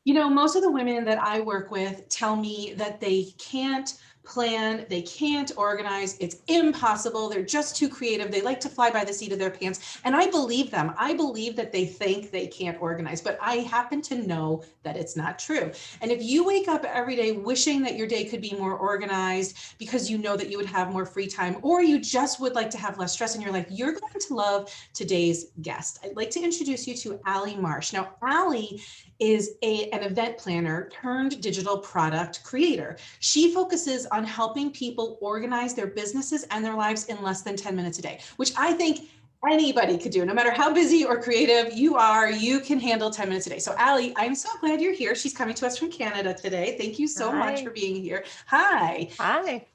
Most of the women that I work with tell me that they can't plan, they can't organize, it's impossible, they're just too creative, they like to fly by the seat of their pants. And I believe them. I believe that they think they can't organize, but I happen to know that it's not true. And if you wake up every day wishing that your day could be more organized because you know that you would have more free time, or you just would like to have less stress in your life, you're going to love today's guest. I'd like to introduce you to Allie Marsh. Now, Allie is an event planner turned digital product creator. She focuses on helping people organize their businesses and their lives in less than 10 minutes a day, which I think anybody could do. No matter how busy or creative you are, you can handle 10 minutes a day. So Allie, I'm so glad you're here. She's coming to us from Canada today. Thank you so much for being here. Hi. Hi.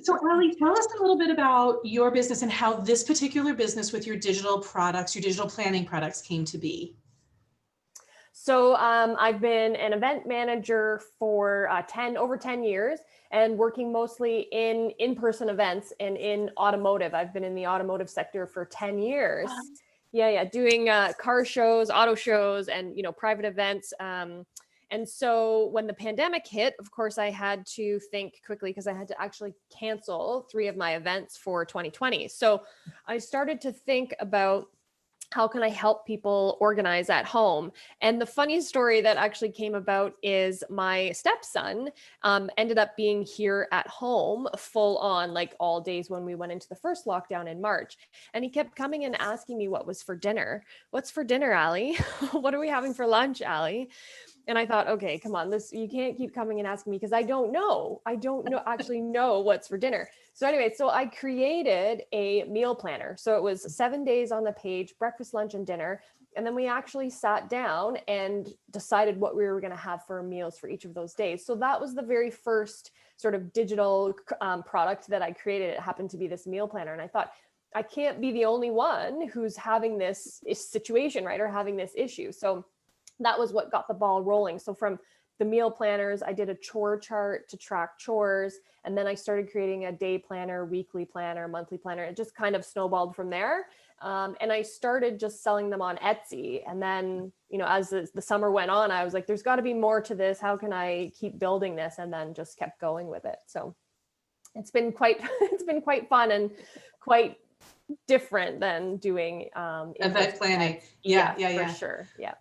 So Allie, tell us a little bit about your business and how this particular business with your digital products, your digital planning products came to be. So I've been an event manager for over 10 years and working mostly in in-person events and in automotive. I've been in the automotive sector for 10 years. Wow. Yeah, doing car shows, auto shows, and private events. And so when the pandemic hit, of course, I had to think quickly because I had to actually cancel 3 of my events for 2020. So I started to think about how can I help people organize at home? And the funny story that actually came about is my stepson ended up being here at home full on, like all days when we went into the first lockdown in March. And he kept coming and asking me what was for dinner. What's for dinner, Allie? What are we having for lunch, Allie? And I thought, okay, come on, you can't keep coming and asking me because I don't actually know what's for dinner. So anyway, so I created a meal planner. So it was 7 days on the page, breakfast, lunch, and dinner. And then we actually sat down and decided what we were going to have for meals for each of those days. So that was the very first sort of digital product that I created. It happened to be this meal planner. And I thought, I can't be the only one who's having this situation, right? Or having this issue. So that was what got the ball rolling. So from the meal planners, I did a chore chart to track chores. And then I started creating a day planner, weekly planner, monthly planner. It just kind of snowballed from there. And I started just selling them on Etsy. And then, as the summer went on, I was like, there's got to be more to this. How can I keep building this? And then just kept going with it. So it's been quite fun and quite different than doing event planning. Yeah. For sure. Yeah.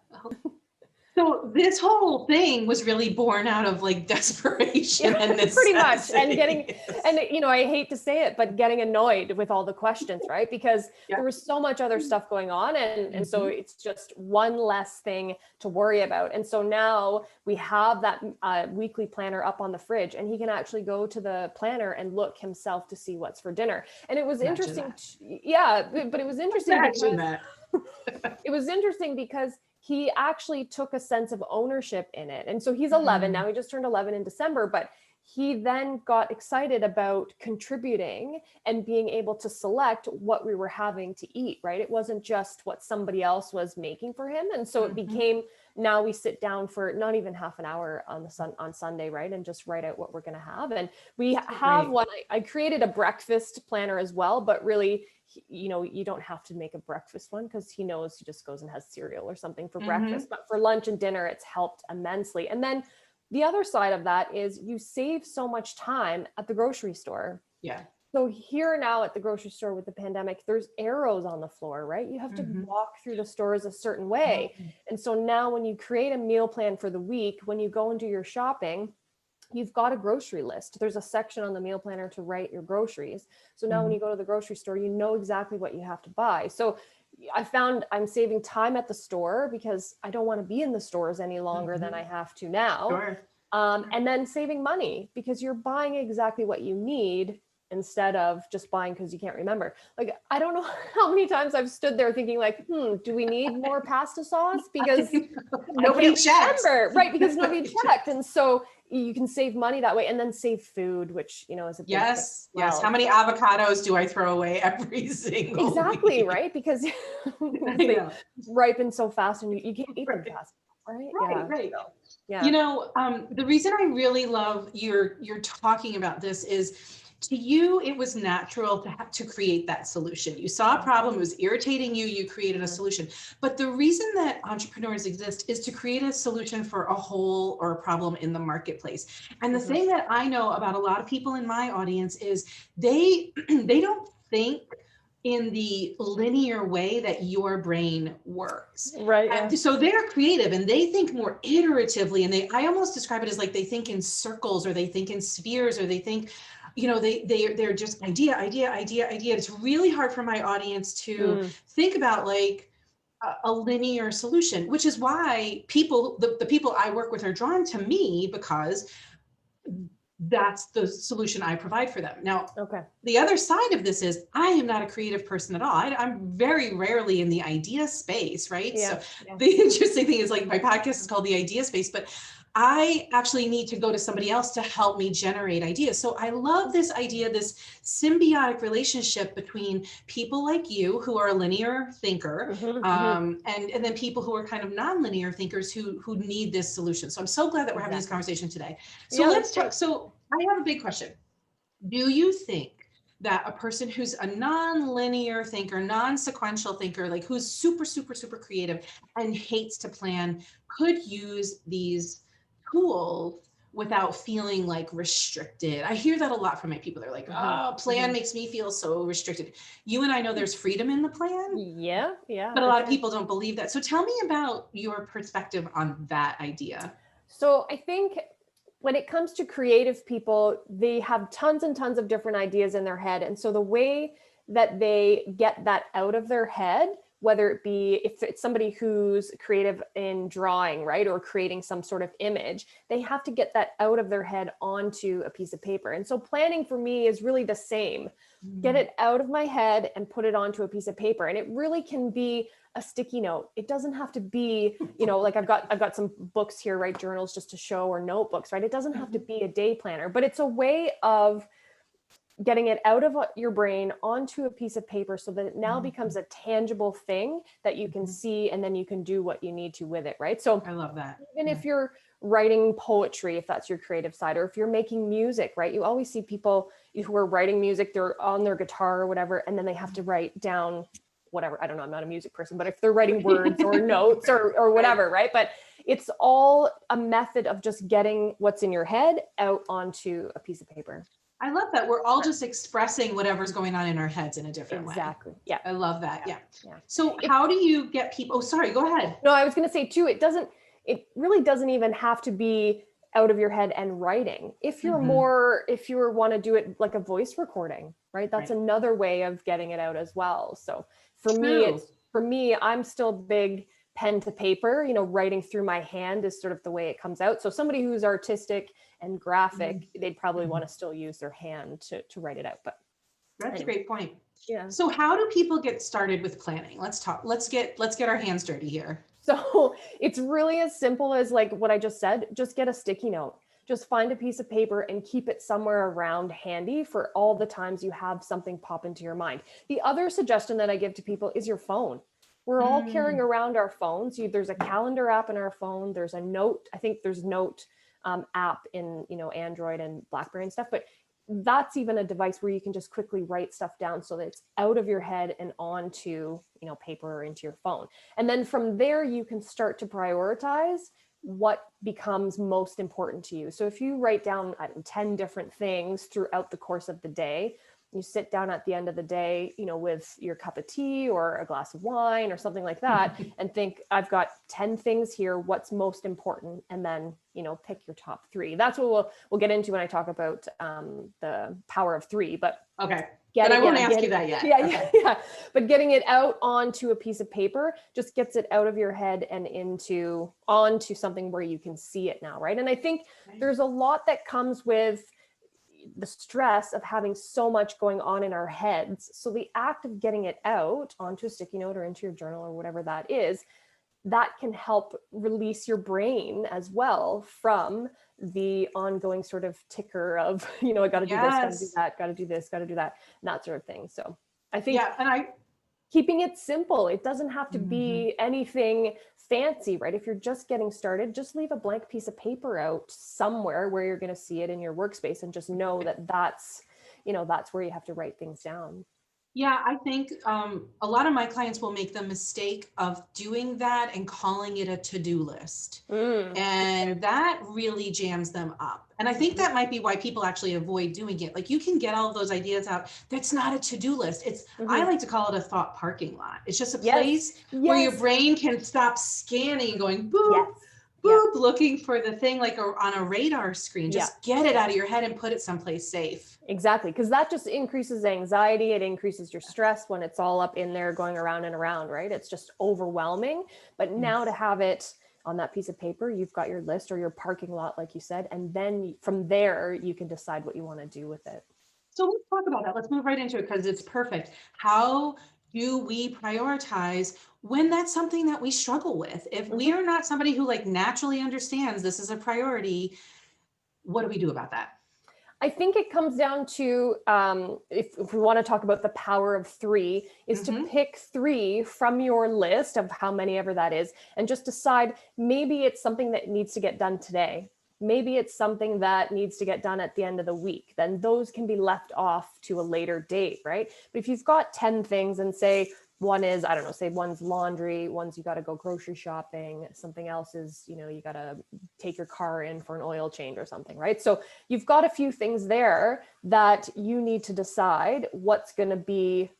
So this whole thing was really born out of like desperation and necessity. Pretty much. And I hate to say it, but getting annoyed with all the questions, right? Because there was so much other stuff going on. And so it's just one less thing to worry about. And so now we have that weekly planner up on the fridge, and he can actually go to the planner and look himself to see what's for dinner. And it was interesting. But it was interesting. It was interesting because he actually took a sense of ownership in it. And so he's 11 now, he just turned 11 in December, but he then got excited about contributing and being able to select what we were having to eat, right? It wasn't just what somebody else was making for him. And so it became, now we sit down for not even half an hour on Sunday, right? And just write out what we're going to have. And we have one, I created a breakfast planner as well, but really, you don't have to make a breakfast one because he knows he just goes and has cereal or something for breakfast, but for lunch and dinner, it's helped immensely. And then the other side of that is you save so much time at the grocery store. Yeah. So here now at the grocery store with the pandemic, there's arrows on the floor, right? You have to walk through the stores a certain way. And so now when you create a meal plan for the week, when you go and do your shopping, you've got a grocery list. There's a section on the meal planner to write your groceries. So now when you go to the grocery store, you know exactly what you have to buy. So I found I'm saving time at the store because I don't want to be in the stores any longer than I have to now. Sure. And then saving money because you're buying exactly what you need instead of just buying because you can't remember. Like, I don't know how many times I've stood there thinking like, do we need more pasta sauce? Because nobody checked. Right, because nobody checked. And so you can save money that way and then save food, which, is a big yes. How many avocados do I throw away every single week? Right? Because they ripen so fast and you can't eat them fast. Right. Yeah. The reason I really love you're talking about this is to you, it was natural to create that solution. You saw a problem, it was irritating you, you created a solution. But the reason that entrepreneurs exist is to create a solution for a hole or a problem in the marketplace. And the thing that I know about a lot of people in my audience is they don't think in the linear way that your brain works. Right. Yeah. So they're creative and they think more iteratively, and I almost describe it as like they think in circles, or they think in spheres, or they think, they're just idea. It's really hard for my audience to think about like a linear solution, which is why the people I work with are drawn to me, because that's the solution I provide for them. Now, the other side of this is I am not a creative person at all. I'm very rarely in the idea space, right? Yeah. So the interesting thing is like my podcast is called The Idea Space, but I actually need to go to somebody else to help me generate ideas. So I love this idea, this symbiotic relationship between people like you who are a linear thinker, and then people who are kind of non-linear thinkers who need this solution. So I'm so glad that we're having this conversation today. So let's talk. So I have a big question. Do you think that a person who's a non-linear thinker, non-sequential thinker, like who's super, super, super creative and hates to plan, could use these tools without feeling like restricted? I hear that a lot from my people. They're like, oh, plan makes me feel so restricted. You and I know there's freedom in the plan. Yeah. But a lot of people don't believe that. So tell me about your perspective on that idea. So I think when it comes to creative people, they have tons and tons of different ideas in their head. And so the way that they get that out of their head, whether it be if it's somebody who's creative in drawing, right, or creating some sort of image, they have to get that out of their head onto a piece of paper. And so planning for me is really the same. Get it out of my head and put it onto a piece of paper. And it really can be a sticky note. It doesn't have to be, like I've got some books here, right? Journals just to show, or notebooks, right? It doesn't have to be a day planner, but it's a way of getting it out of your brain onto a piece of paper so that it now becomes a tangible thing that you can see, and then you can do what you need to with it, right? So I love that. Even if you're writing poetry, if that's your creative side, or if you're making music, right? You always see people who are writing music, they're on their guitar or whatever, and then they have to write down whatever. I don't know, I'm not a music person, but if they're writing words or notes or whatever, right? But it's all a method of just getting what's in your head out onto a piece of paper. I love that. We're all just expressing whatever's going on in our heads in a different way. Exactly. Yeah. I love that. Yeah. So how do you get people? Oh, sorry, go ahead. No, I was going to say too, it really doesn't even have to be out of your head and writing. If you're if you want to do it like a voice recording, right? That's another way of getting it out as well. So for me, I'm still big pen to paper, writing through my hand is sort of the way it comes out. So somebody who's artistic and graphic, they'd probably want to still use their hand to write it out. But that's a great point. Yeah. So how do people get started with planning? Let's get our hands dirty here. So it's really as simple as like what I just said. Just get a sticky note. Just find a piece of paper and keep it somewhere around handy for all the times you have something pop into your mind. The other suggestion that I give to people is your phone. We're all carrying around our phones. There's a calendar app in our phone. There's a note. I think there's note app in, Android and BlackBerry and stuff, but that's even a device where you can just quickly write stuff down so that it's out of your head and onto, paper or into your phone. And then from there, you can start to prioritize what becomes most important to you. So if you write down 10 different things throughout the course of the day, you sit down at the end of the day, with your cup of tea or a glass of wine or something like that, and think, I've got 10 things here. What's most important? And then, pick your top 3. That's what we'll get into when I talk about the power of 3. But okay. But I won't ask you that yet. Yeah. But getting it out onto a piece of paper just gets it out of your head and onto something where you can see it now, right? And I think there's a lot that comes with the stress of having so much going on in our heads. So the act of getting it out onto a sticky note or into your journal or whatever that is, that can help release your brain as well from the ongoing sort of ticker of, I got to do this, got to do that, got to do this, got to do that, and that sort of thing. So I think keeping it simple, it doesn't have to be anything fancy, right? If you're just getting started, just leave a blank piece of paper out somewhere where you're going to see it in your workspace and just know that that's, that's where you have to write things down. Yeah, I think a lot of my clients will make the mistake of doing that and calling it a to-do list. And that really jams them up. And I think that might be why people actually avoid doing it. Like, you can get all of those ideas out. That's not a to-do list. I like to call it a thought parking lot. It's just a place where your brain can stop scanning and going, boop, boop, looking for the thing like on a radar screen. Just get it out of your head and put it someplace safe. Exactly. Because that just increases anxiety. It increases your stress when it's all up in there going around and around, right? It's just overwhelming. But now to have it on that piece of paper, you've got your list or your parking lot, like you said, and then from there, you can decide what you want to do with it. So let's talk about that. Let's move right into it because it's perfect. How do we prioritize when that's something that we struggle with? If we are not somebody who like naturally understands this is a priority, what do we do about that? I think it comes down to, if we want to talk about the power of three, is to pick three from your list of how many ever that is, and just decide maybe it's something that needs to get done today. Maybe it's something that needs to get done at the end of the week. Then those can be left off to a later date, right? But if you've got 10 things and say, one is, I don't know, say one's laundry, one's you got to go grocery shopping, something else is, you got to take your car in for an oil change or something, right? So you've got a few things there that you need to decide what's going to be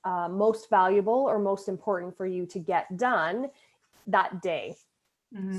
most valuable or most important for you to get done that day.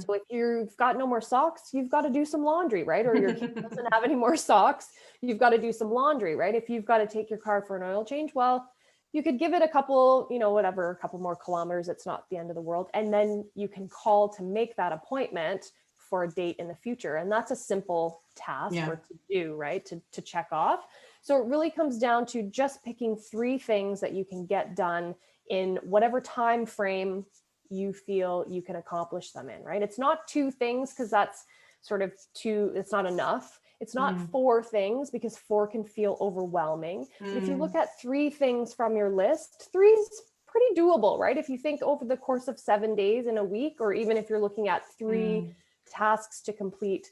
So if you've got no more socks, you've got to do some laundry, right? Or your kid doesn't have any more socks, you've got to do some laundry, right? If you've got to take your car for an oil change, well, you could give it a couple, a couple more kilometers. It's not the end of the world. And then you can call to make that appointment for a date in the future. And that's a simple task or to do, right? To check off. So it really comes down to just picking three things that you can get done in whatever time frame you feel you can accomplish them in, right? It's not two things because that's sort of it's not enough. It's not four things because four can feel overwhelming. But if you look at three things from your list, three's pretty doable, right? If you think over the course of 7 days in a week, or even if you're looking at three tasks to complete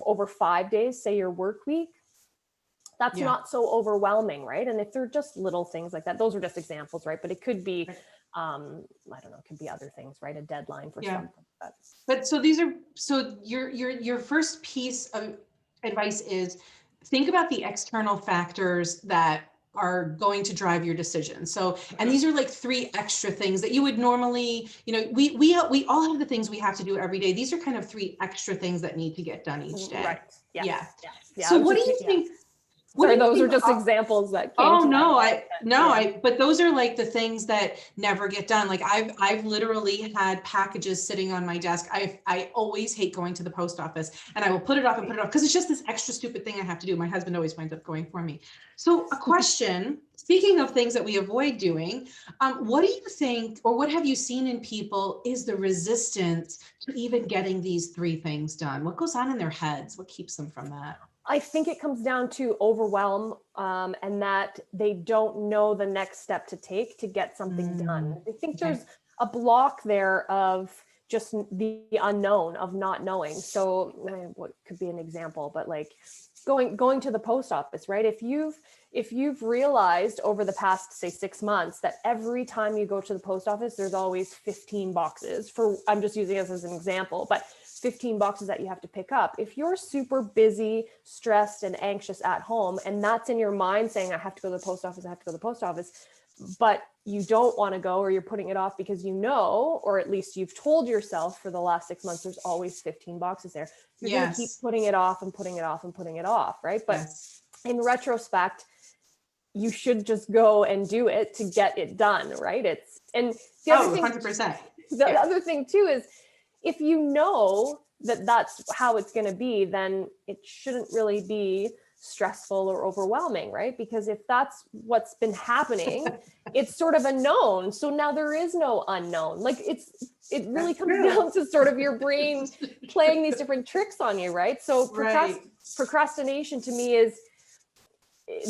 over 5 days, say your work week, that's not so overwhelming, right? And if they're just little things like that, those are just examples, right? But it could be, I don't know, it could be other things, right? A deadline for something. But so your first piece of advice is think about the external factors that are going to drive your decision. So, and these are like three extra things that you would normally, we all have the things we have to do every day. These are kind of three extra things that need to get done each day. Right. Yeah. So what do you think? Sorry, those are just examples that came to mind. But those are like the things that never get done. Like I've literally had packages sitting on my desk. I always hate going to the post office, and I will put it off because it's just this extra stupid thing I have to do. My husband always winds up going for me. So a question, speaking of things that we avoid doing, what do you think, or what have you seen in people is the resistance to even getting these three things done? What goes on in their heads? What keeps them from that? I think it comes down to overwhelm and that they don't know the next step to take to get something done. I think there's a block there of just the unknown, of not knowing. So what could be an example, but like going to the post office, right? If you've realized over the past, say, 6 months that every time you go to the post office, there's always 15 boxes I'm just using this as an example, but 15 boxes that you have to pick up. If you're super busy, stressed, and anxious at home, and that's in your mind saying, I have to go to the post office, but you don't want to go, or you're putting it off because or at least you've told yourself for the last 6 months, there's always 15 boxes there. You're going to keep putting it off and putting it off and putting it off, right? But in retrospect, you should just go and do it to get it done, right? And the other thing, 100%. The other thing too is, if you know that that's how it's going to be, then it shouldn't really be stressful or overwhelming, right? Because if that's what's been happening, it's sort of a known. So now there is no unknown. Like it really comes down to sort of your brain playing these different tricks on you, right? So procrastination to me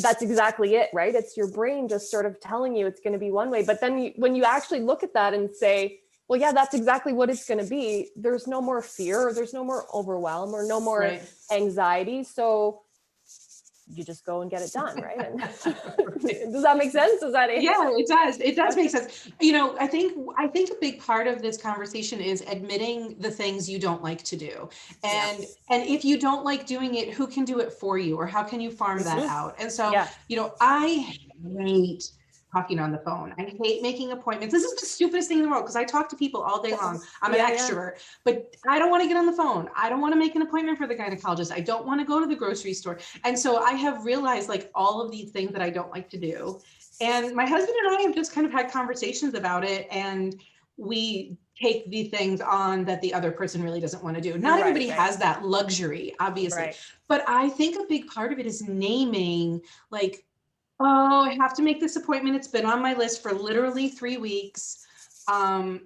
that's exactly it, right? It's your brain just sort of telling you it's going to be one way. But then when you actually look at that and say, well, yeah, that's exactly what it's going to be, there's no more fear, or there's no more overwhelm, or no more anxiety. So you just go and get it done, right? And does that make sense? Is that it? Yeah, it does. It does make sense. You know, I think a big part of this conversation is admitting the things you don't like to do. And if you don't like doing it, who can do it for you, or how can you farm that out? And so, you know, I hate talking on the phone. I hate making appointments. This is the stupidest thing in the world because I talk to people all day long. I'm an extrovert, but I don't want to get on the phone. I don't want to make an appointment for the gynecologist. I don't want to go to the grocery store. And so I have realized like all of these things that I don't like to do. And my husband and I have just kind of had conversations about it, and we take the things on that the other person really doesn't want to do. Not everybody has that luxury, obviously, but I think a big part of it is naming like, oh, I have to make this appointment. It's been on my list for literally 3 weeks. I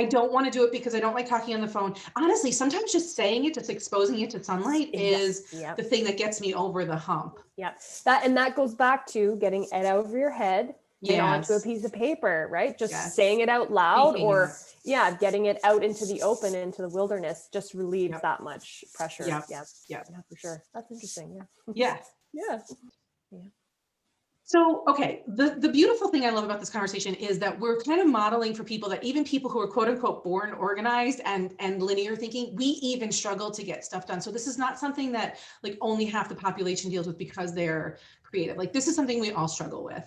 don't want to do it because I don't like talking on the phone. Honestly, sometimes just saying it, just exposing it to sunlight is the thing that gets me over the hump. Yeah. That goes back to getting it out of your head and onto a piece of paper, right? Just saying it out loud getting it out into the open, into the wilderness, just relieves that much pressure. Yeah, for sure. That's interesting. Yeah. So, okay, the beautiful thing I love about this conversation is that we're kind of modeling for people that even people who are quote unquote born organized and linear thinking, we even struggle to get stuff done. So this is not something that like only half the population deals with because they're creative. Like this is something we all struggle with.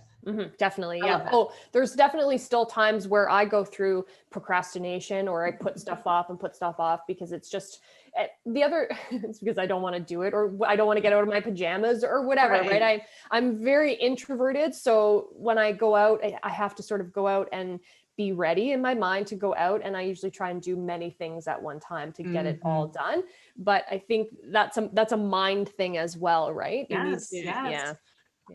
Definitely. Yeah. Oh, there's definitely still times where I go through procrastination or I put stuff off because it's just it's because I don't want to do it, or I don't want to get out of my pajamas or whatever. Right. I'm very introverted. So when I go out, I have to sort of go out and be ready in my mind to go out. And I usually try and do many things at one time to get it all done. But I think that's a mind thing as well, right? Yes.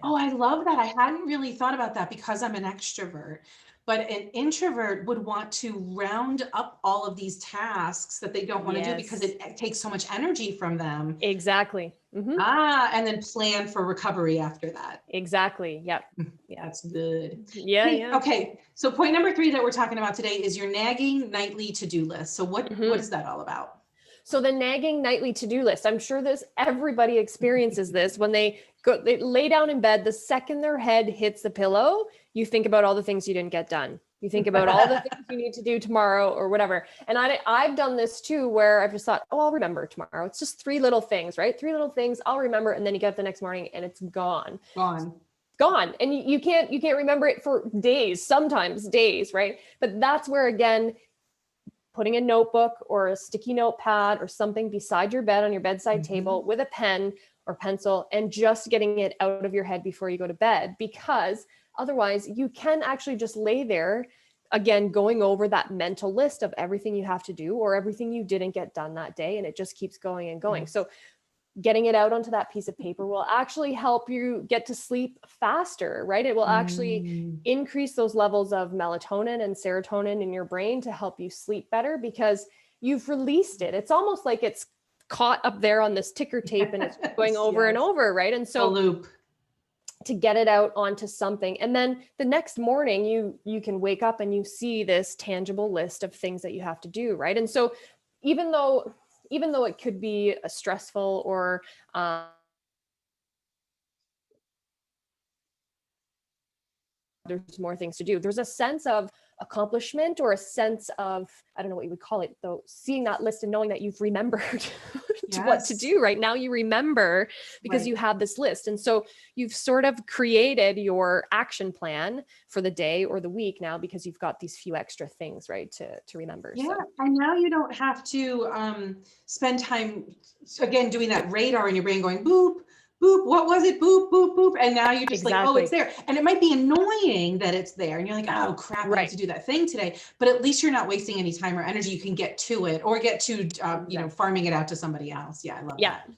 Oh, I love that. I hadn't really thought about that because I'm an extrovert, but an introvert would want to round up all of these tasks that they don't want to do because it takes so much energy from them. Exactly. And then plan for recovery after that. Exactly. Yep. Yeah, that's good. Yeah. Okay. So point number 3 that we're talking about today is your nagging nightly to-do list. So what is that all about? So the nagging nightly to-do list, I'm sure everybody experiences this when they lay down in bed. The second their head hits the pillow, you think about all the things you didn't get done. You think about all the things you need to do tomorrow or whatever. And I've done this too, where I've just thought, oh, I'll remember tomorrow. It's just 3 little things, right? 3 little things I'll remember. And then you get up the next morning and it's gone. Gone. And you can't remember it for days, sometimes days, right? But that's where, again, putting a notebook or a sticky notepad or something beside your bed on your bedside table with a pen or pencil and just getting it out of your head before you go to bed, because otherwise you can actually just lay there again, going over that mental list of everything you have to do or everything you didn't get done that day. And it just keeps going and going. So getting it out onto that piece of paper will actually help you get to sleep faster, right? It will actually increase those levels of melatonin and serotonin in your brain to help you sleep better because you've released it. It's almost like it's caught up there on this ticker tape and it's going over and over, right? And so loop. To get it out onto something. And then the next morning you can wake up and you see this tangible list of things that you have to do, right? And so even though it could be a stressful or there's more things to do, there's a sense of accomplishment or a sense of, I don't know what you would call it though, seeing that list and knowing that you've remembered what to do right now. You remember because you have this list. And so you've sort of created your action plan for the day or the week now because you've got these few extra things, right, to remember. Yeah. So. And now you don't have to spend time, again, doing that radar in your brain going, boop, boop, what was it? Boop, boop, boop. And now you're just like, oh, it's there. And it might be annoying that it's there. And you're like, oh crap, I have to do that thing today. But at least you're not wasting any time or energy. You can get to it or get to, farming it out to somebody else. Yeah, I love that.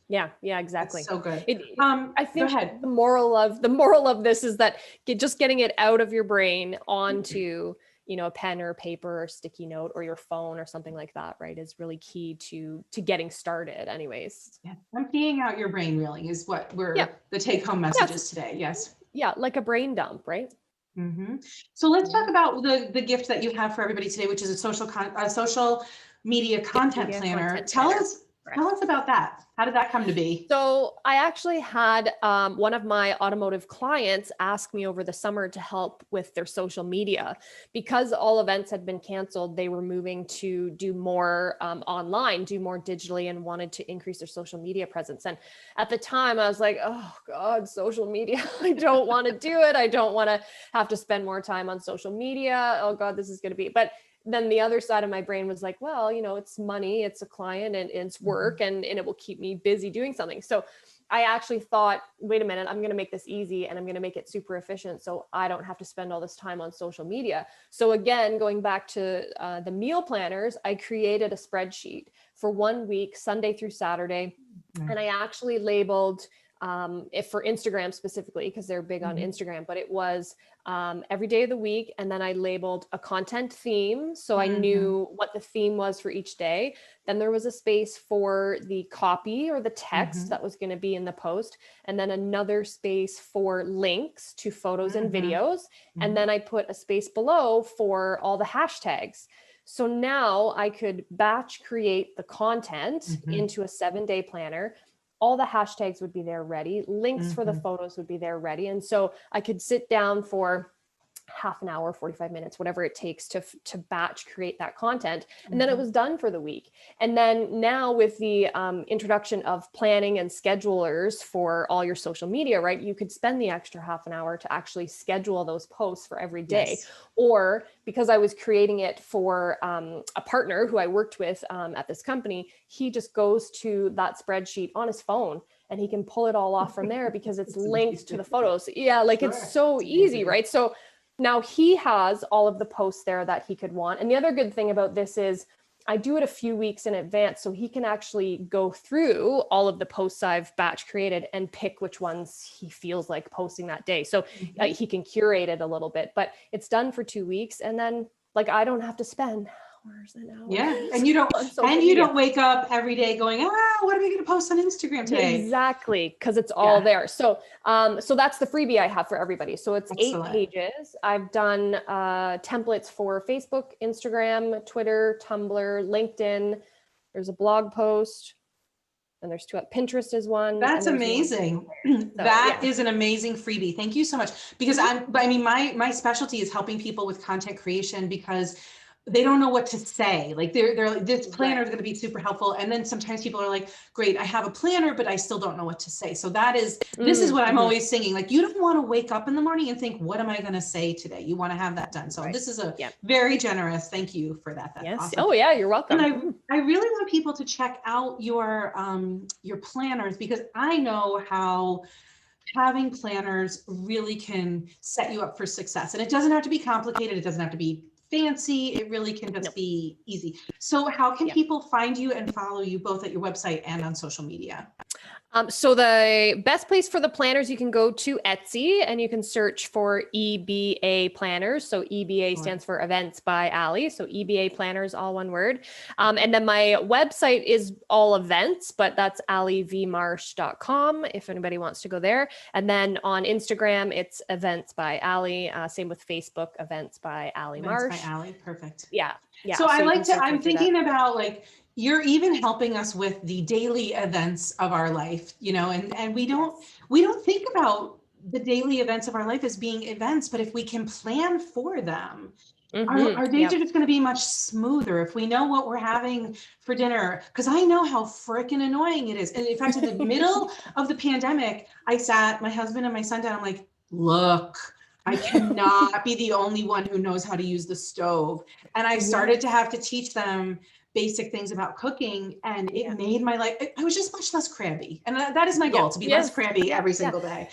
Yeah, exactly. That's so good. I think the moral of this is that just getting it out of your brain onto a pen or paper or sticky note or your phone or something like that, right, is really key to getting started anyways. Yeah. Emptying out your brain really is what the take home messages today. Yes. Yeah. Like a brain dump, right? Mm-hmm. So let's talk about the gift that you have for everybody today, which is a social media content planner. Tell us Tell us about that. How did that come to be? So I actually had one of my automotive clients ask me over the summer to help with their social media because all events had been canceled. They were moving to do more online, do more digitally, and wanted to increase their social media presence. And at the time, I was like, "Oh God, social media! I don't want to do it. I don't want to have to spend more time on social media. Oh God, this is going to be." But then the other side of my brain was like, well, it's money, it's a client, and it's work, and it will keep me busy doing something. So I actually thought, wait a minute, I'm going to make this easy and I'm going to make it super efficient so I don't have to spend all this time on social media. So again, going back to the meal planners, I created a spreadsheet for 1 week, Sunday through Saturday. And I actually labeled if for Instagram specifically, because they're big on Instagram, but it was every day of the week. And then I labeled a content theme. So I knew what the theme was for each day. Then there was a space for the copy or the text that was going to be in the post. And then another space for links to photos and videos. And then I put a space below for all the hashtags. So now I could batch create the content into a 7-day planner. All the hashtags would be there ready. Links for the photos would be there ready. And so I could sit down for half an hour, 45 minutes, whatever it takes to batch create that content. And then it was done for the week. And then now with the introduction of planning and schedulers for all your social media, right? You could spend the extra half an hour to actually schedule those posts for every day. Yes. Or because I was creating it for a partner who I worked with at this company, he just goes to that spreadsheet on his phone and he can pull it all off from there because it's linked to the photos. Yeah, like it's so easy, right? So now he has all of the posts there that he could want. And the other good thing about this is I do it a few weeks in advance, so he can actually go through all of the posts I've batch created and pick which ones he feels like posting that day. So he can curate it a little bit, but it's done for 2 weeks. And then like, I don't have to spend hours and hours. Yeah. And you don't wake up every day going, what are we going to post on Instagram today? Exactly. Cause it's all there. So, so that's the freebie I have for everybody. So it's Excellent. 8 pages. I've done, templates for Facebook, Instagram, Twitter, Tumblr, LinkedIn. There's a blog post and there's 2. Pinterest is one. That's amazing. That is an amazing freebie. Thank you so much. Because my specialty is helping people with content creation because they don't know what to say. Like they're like, this planner is going to be super helpful. And then sometimes people are like, great, I have a planner, but I still don't know what to say. So this is what I'm always singing. Like, you don't want to wake up in the morning and think, what am I going to say today? You want to have that done. So this is a very generous. Thank you for that. That's awesome. Oh yeah, you're welcome. And I really want people to check out your planners because I know how having planners really can set you up for success. And it doesn't have to be complicated. It doesn't have to be fancy. It really can just be easy. So how can people find you and follow you both at your website and on social media? So the best place for the planners, you can go to Etsy and you can search for EBA planners. So EBA stands for Events by Allie. So EBA planners, all one word. And then my website is all events, but that's allievmarsh.com if anybody wants to go there. And then on Instagram, it's Events by Allie. Same with Facebook, Events by Allie Marsh. Events by Allie, perfect. Yeah. So I'm thinking about like, you're even helping us with the daily events of our life, and we don't think about the daily events of our life as being events, but if we can plan for them, our days are just going to be much smoother if we know what we're having for dinner. Because I know how freaking annoying it is. And in fact, in the middle of the pandemic, I sat my husband and my son down. I'm like, look, I cannot be the only one who knows how to use the stove. And I started to have to teach them basic things about cooking, and it made my life, I was just much less crabby. And that is my goal, to be less crabby every single day.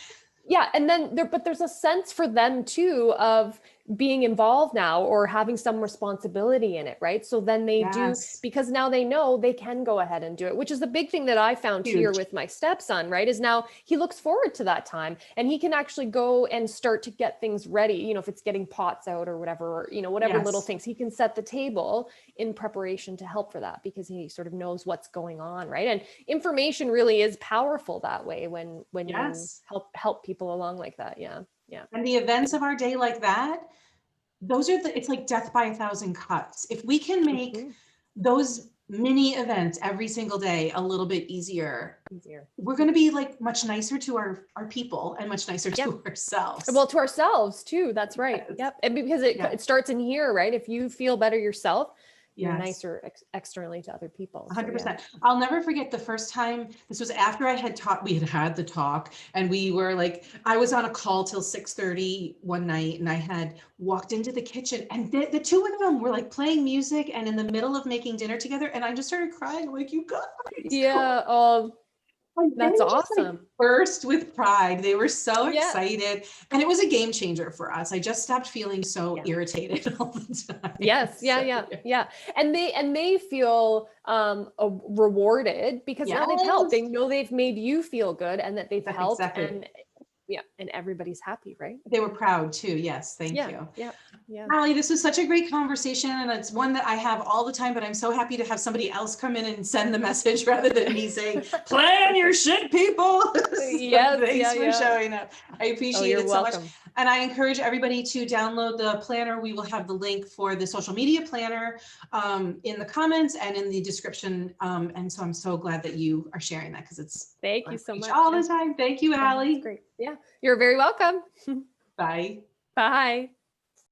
Yeah. And then there's a sense for them too of being involved now or having some responsibility in it, right? So then they do, because now they know they can go ahead and do it, which is the big thing that I found here with my stepson, right? Is now he looks forward to that time and he can actually go and start to get things ready, if it's getting pots out or whatever, or, whatever little things, he can set the table in preparation to help for that because he sort of knows what's going on, right? And information really is powerful that way when you help people along like that. Yeah. And the events of our day like that, it's like death by 1,000 cuts. If we can make those mini events every single day a little bit easier, Easier. we're going to be like much nicer to our people and much nicer to ourselves. Well, to ourselves too. That's right. Yes. Yep. And because it starts in here, right? If you feel better yourself, you're Yes. nicer externally to other people. 100%. I'll never forget the first time. This was after I had taught, we had the talk, and we were like, I was on a call till 6:30 one night, and I had walked into the kitchen, and the two of them were like playing music and in the middle of making dinner together, and I just started crying. I'm like, you guys. Yeah. Oh, that's awesome. Just, like, burst with pride. They were so excited, and it was a game changer for us. I just stopped feeling so irritated all the time. Yes. Yeah. And they feel rewarded because now they've helped. They know they've made you feel good and that they've helped. And and everybody's happy, right? They were proud too. Yes. Thank you. Yeah. Allie, this was such a great conversation, and it's one that I have all the time, but I'm so happy to have somebody else come in and send the message rather than me saying, plan your shit, people. Thanks for showing up. I appreciate it so much. And I encourage everybody to download the planner. We will have the link for the social media planner in the comments and in the description. And so I'm so glad that you are sharing that, because it's thank you so much all the time. Thank you, Allie. Great. Yeah, you're very welcome. Bye. Bye.